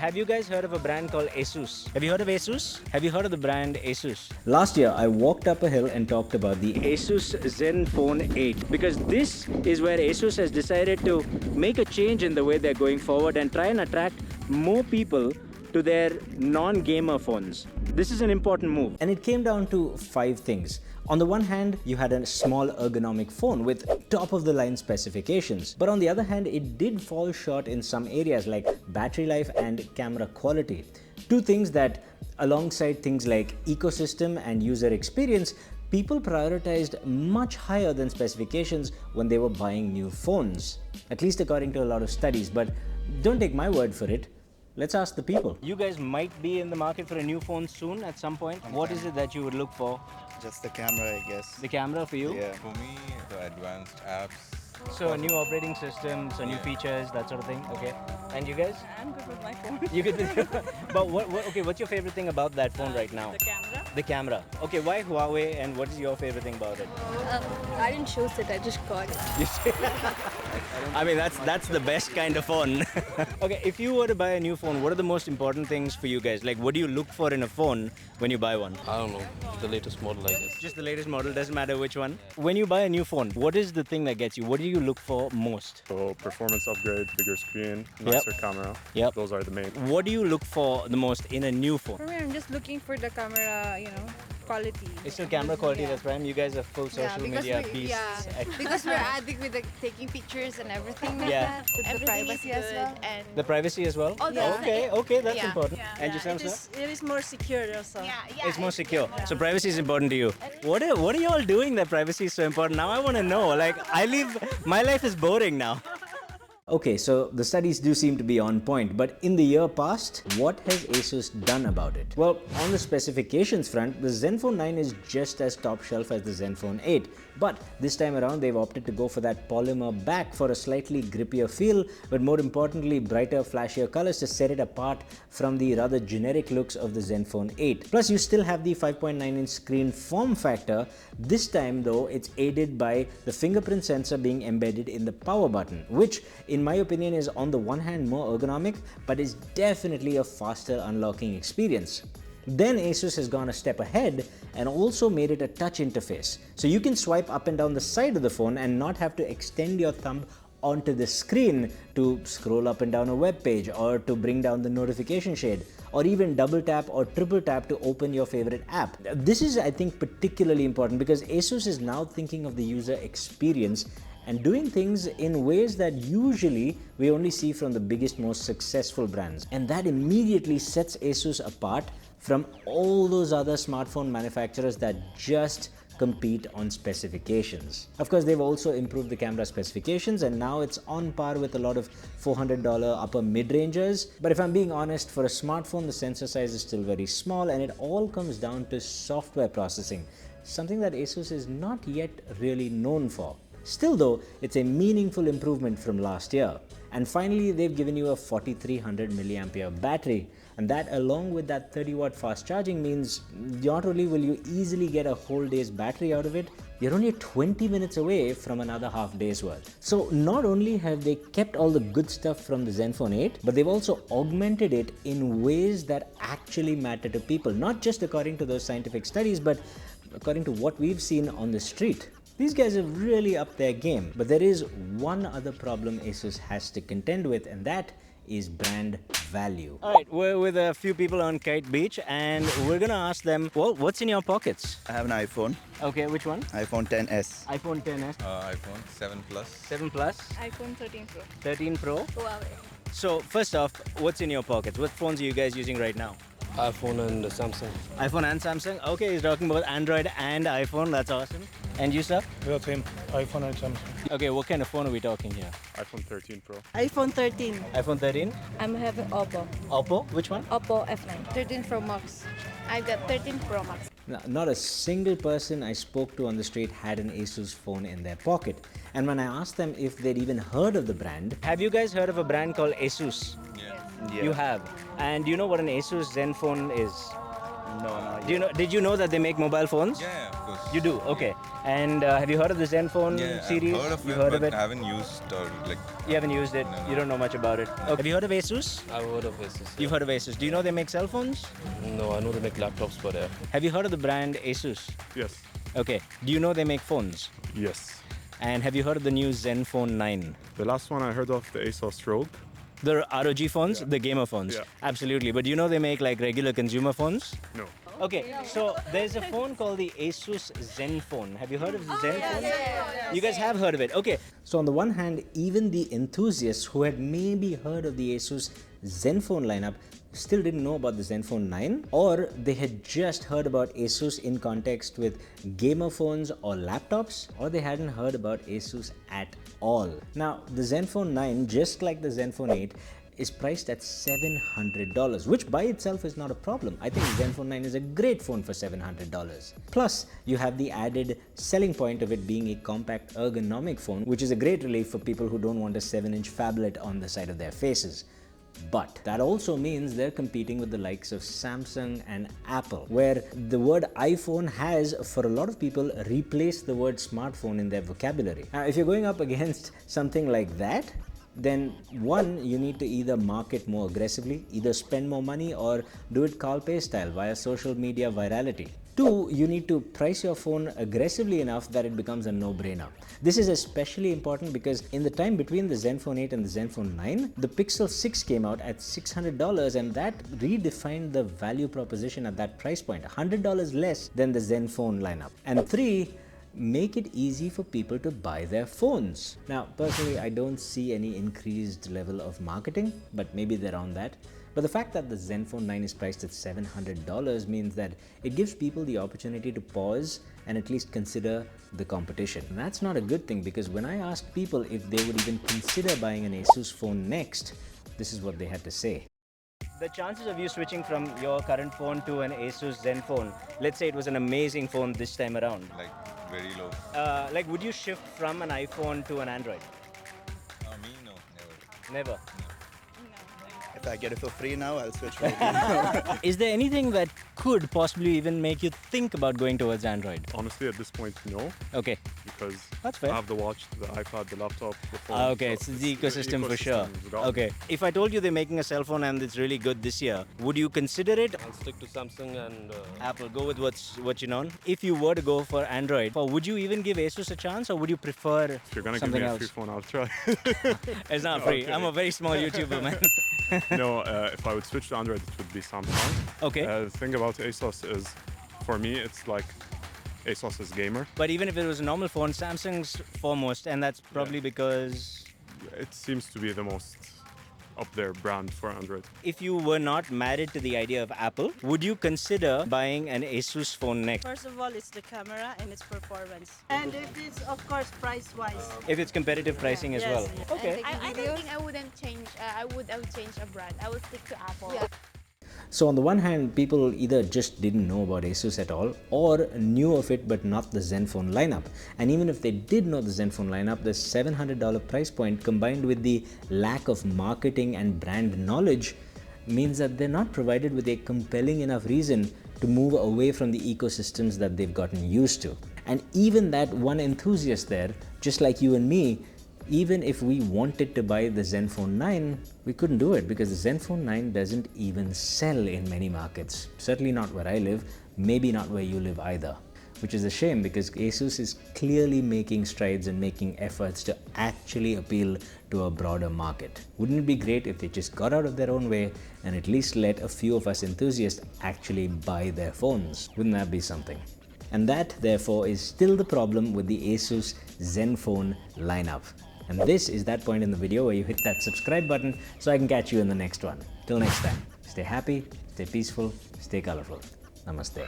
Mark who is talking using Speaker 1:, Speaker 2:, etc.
Speaker 1: Have you guys heard of a brand called ASUS? Have you heard of ASUS? Have you heard of the brand ASUS? Last year, I walked up a hill and talked about the ASUS ZenFone 8 because this is where ASUS has decided to make a change in the way they're going forward and try and attract more people to their non-gamer phones. This is an important move. And it came down to 5 things. On the one hand, you had a small ergonomic phone with top-of-the-line specifications. But on the other hand, it did fall short in some areas like battery life and camera quality. 2 things that, alongside things like ecosystem and user experience, people prioritized much higher than specifications when they were buying new phones. At least according to a lot of studies, but don't take my word for it. Let's ask the people. You guys might be in the market for a new phone soon at some point. What is it that you would look for?
Speaker 2: Just the camera, I guess.
Speaker 1: The camera for you?
Speaker 2: Yeah.
Speaker 3: For me, the advanced apps.
Speaker 1: So a new operating system, so new features, that sort of thing. Okay. And you guys?
Speaker 4: I'm good with my phone.
Speaker 1: You good with But okay, what's your favorite thing about that phone right now?
Speaker 4: The camera.
Speaker 1: The camera. Okay, why Huawei and what is your favorite thing about it?
Speaker 4: I didn't choose it. I just got it.
Speaker 1: You see? I mean, that's the best kind of phone. Okay, if you were to buy a new phone, what are the most important things for you guys? Like, what do you look for in a phone when you buy one?
Speaker 5: I don't know, the latest model, I guess.
Speaker 1: Just the latest model, doesn't matter which one. When you buy a new phone, what is the thing that gets you? What do you look for most?
Speaker 6: So performance upgrade, bigger screen, nicer camera.
Speaker 1: Yep.
Speaker 6: Those are the main.
Speaker 1: What do you look for the most in a new phone?
Speaker 4: For me, I'm just looking for the camera, quality.
Speaker 1: It's still camera quality,
Speaker 4: Yeah.
Speaker 1: that's prime. You guys are full social media beasts.
Speaker 7: Because we're addict with taking pictures and everything like
Speaker 1: Yeah.
Speaker 7: that. With the privacy as well. And
Speaker 1: The privacy as well?
Speaker 7: Oh, that's
Speaker 1: Okay, that's
Speaker 7: Yeah.
Speaker 1: important. And yourself, sir?
Speaker 4: It is more secure also.
Speaker 1: It's more secure. So privacy is important to you. What are you all doing that privacy is so important? Now I want to know. Like, my life is boring now. Okay, so the studies do seem to be on point, but in the year past, what has ASUS done about it? Well, on the specifications front, the ZenFone 9 is just as top shelf as the ZenFone 8, but this time around they've opted to go for that polymer back for a slightly grippier feel, but more importantly, brighter, flashier colors to set it apart from the rather generic looks of the ZenFone 8. Plus, you still have the 5.9-inch screen form factor. This time though, it's aided by the fingerprint sensor being embedded in the power button, which in my opinion is on the one hand more ergonomic, but is definitely a faster unlocking experience. Then ASUS has gone a step ahead and also made it a touch interface. So you can swipe up and down the side of the phone and not have to extend your thumb onto the screen to scroll up and down a web page or to bring down the notification shade or even double tap or triple tap to open your favorite app. This is, I think, particularly important because ASUS is now thinking of the user experience and doing things in ways that usually we only see from the biggest, most successful brands. And that immediately sets ASUS apart from all those other smartphone manufacturers that just compete on specifications. Of course, they've also improved the camera specifications and now it's on par with a lot of $400 upper mid-rangers. But if I'm being honest, for a smartphone, the sensor size is still very small and it all comes down to software processing, something that ASUS is not yet really known for. Still though, it's a meaningful improvement from last year. And finally, they've given you a 4300 milliampere battery. And that along with that 30-watt fast charging means not only will you easily get a whole day's battery out of it, you're only 20 minutes away from another half day's worth. So not only have they kept all the good stuff from the ZenFone 8, but they've also augmented it in ways that actually matter to people. Not just according to those scientific studies, but according to what we've seen on the street. These guys have really upped their game, but there is one other problem ASUS has to contend with, and that is brand value. All right, we're with a few people on Kite Beach, and we're gonna ask them, well, what's in your pockets?
Speaker 2: I have an iPhone.
Speaker 1: Okay, which one?
Speaker 2: iPhone XS.
Speaker 1: iPhone XS,
Speaker 3: iPhone 7 Plus.
Speaker 1: 7 Plus,
Speaker 4: iPhone 13 Pro.
Speaker 1: 13 Pro.
Speaker 4: Huawei.
Speaker 1: So first off, what's in your pockets? What phones are you guys using right now?
Speaker 5: iPhone and Samsung.
Speaker 1: iPhone and Samsung? Okay, he's talking about Android and iPhone, that's awesome. And you, sir?
Speaker 8: Yeah, same. iPhone and Samsung.
Speaker 1: Okay, what kind of phone are we talking here?
Speaker 6: iPhone 13 Pro.
Speaker 4: iPhone 13.
Speaker 1: iPhone 13?
Speaker 4: I'm having Oppo.
Speaker 1: Oppo? Which one?
Speaker 4: Oppo F9.
Speaker 7: 13 Pro Max. I've got 13 Pro Max.
Speaker 1: Now, not a single person I spoke to on the street had an ASUS phone in their pocket. And when I asked them if they'd even heard of the brand, have you guys heard of a brand called ASUS?
Speaker 3: Yeah.
Speaker 2: Yeah.
Speaker 1: You have. And do you know what an ASUS ZenFone is?
Speaker 2: No,
Speaker 1: Do you know? Did you know that they make mobile phones?
Speaker 3: Yeah, of course.
Speaker 1: You do? Okay. And have you heard of the ZenFone
Speaker 3: Yeah,
Speaker 1: series?
Speaker 3: I've heard of
Speaker 1: You've
Speaker 3: it,
Speaker 1: heard
Speaker 3: but
Speaker 1: of it?
Speaker 3: I haven't used or like.
Speaker 1: You haven't used it.
Speaker 3: No.
Speaker 1: You don't know much about it. Okay. Have you heard of ASUS?
Speaker 5: I've heard of ASUS.
Speaker 1: You've heard of ASUS. Do you know they make cell phones?
Speaker 5: No, I know they make laptops for that.
Speaker 1: Have you heard of the brand ASUS?
Speaker 6: Yes.
Speaker 1: Okay. Do you know they make phones?
Speaker 6: Yes.
Speaker 1: And have you heard of the new ZenFone 9?
Speaker 6: The last one I heard of, the ASUS ROG.
Speaker 1: The ROG phones, the gamer phones.
Speaker 6: Yeah.
Speaker 1: Absolutely. But do you know they make like regular consumer phones?
Speaker 6: No.
Speaker 1: Okay, so there's a phone called the ASUS ZenFone. Have you heard of the ZenFone? You guys have heard of it. Okay. So on the one hand, even the enthusiasts who had maybe heard of the ASUS ZenFone lineup still didn't know about the ZenFone 9, or they had just heard about ASUS in context with gamer phones or laptops, or they hadn't heard about ASUS at all. Now, the ZenFone 9, just like the ZenFone 8, is priced at $700, which by itself is not a problem. I think the ZenFone 9 is a great phone for $700. Plus, you have the added selling point of it being a compact ergonomic phone, which is a great relief for people who don't want a 7-inch phablet on the side of their faces. But that also means they're competing with the likes of Samsung and Apple, where the word iPhone has, for a lot of people, replaced the word smartphone in their vocabulary. Now, if you're going up against something like that, then one, you need to either market more aggressively, either spend more money, or do it Carl Pei style via social media virality. Two, you need to price your phone aggressively enough that it becomes a no-brainer. This is especially important because in the time between the ZenFone 8 and the ZenFone 9, the Pixel 6 came out at $600, and that redefined the value proposition at that price point, $100 less than the ZenFone lineup. And three, make it easy for people to buy their phones. Now, personally, I don't see any increased level of marketing, but maybe they're on that. But the fact that the ZenFone 9 is priced at $700 means that it gives people the opportunity to pause and at least consider the competition. And that's not a good thing, because when I asked people if they would even consider buying an ASUS phone next, this is what they had to say. The chances of you switching from your current phone to an ASUS ZenFone, let's say it was an amazing phone this time around,
Speaker 3: Like very low.
Speaker 1: like would you shift from an iPhone to an Android?
Speaker 3: Me, no, never.
Speaker 1: Never.
Speaker 2: If I get it for free now, I'll switch right.
Speaker 1: Is there anything that could possibly even make you think about going towards Android?
Speaker 6: Honestly, at this point, no.
Speaker 1: Okay.
Speaker 6: Because
Speaker 1: That's fair.
Speaker 6: I have the watch, the iPad, the laptop, the phone.
Speaker 1: Okay,
Speaker 6: so
Speaker 1: it's the ecosystem for sure.
Speaker 6: is gone.
Speaker 1: Okay. If I told you they're making a cell phone and it's really good this year, would you consider it?
Speaker 5: I'll stick to Samsung and
Speaker 1: Apple, go with what you know. If you were to go for Android, or would you even give ASUS a chance, or would you prefer
Speaker 6: If you're gonna give
Speaker 1: something
Speaker 6: me a
Speaker 1: else?
Speaker 6: free phone, I'll try.
Speaker 1: It's not free.
Speaker 6: Okay.
Speaker 1: I'm a very small YouTuber, man.
Speaker 6: No, if I would switch to Android, it would be Samsung.
Speaker 1: Okay.
Speaker 6: The thing about ASUS is, for me, it's like ASUS is gamer.
Speaker 1: But even if it was a normal phone, Samsung's foremost, and that's probably because
Speaker 6: It seems to be the most up there brand for Android.
Speaker 1: if you were not married to the idea of Apple, would you consider buying an ASUS phone next?
Speaker 4: First of all, it's the camera and its performance. And if it's, of course, price-wise.
Speaker 1: If it's competitive pricing as
Speaker 4: Yes,
Speaker 1: well.
Speaker 4: yes.
Speaker 1: Okay.
Speaker 7: I don't think I wouldn't change. I would change a brand. I would stick to Apple.
Speaker 1: So on the one hand, people either just didn't know about ASUS at all, or knew of it but not the ZenFone lineup. And even if they did know the ZenFone lineup, the $700 price point combined with the lack of marketing and brand knowledge means that they're not provided with a compelling enough reason to move away from the ecosystems that they've gotten used to. And even that one enthusiast there, just like you and me, even if we wanted to buy the ZenFone 9, we couldn't do it because the ZenFone 9 doesn't even sell in many markets. Certainly not where I live, maybe not where you live either. Which is a shame because ASUS is clearly making strides and making efforts to actually appeal to a broader market. Wouldn't it be great if they just got out of their own way and at least let a few of us enthusiasts actually buy their phones? Wouldn't that be something? And that, therefore, is still the problem with the ASUS ZenFone lineup. And this is that point in the video where you hit that subscribe button so I can catch you in the next one. Till next time, stay happy, stay peaceful, stay colorful. Namaste.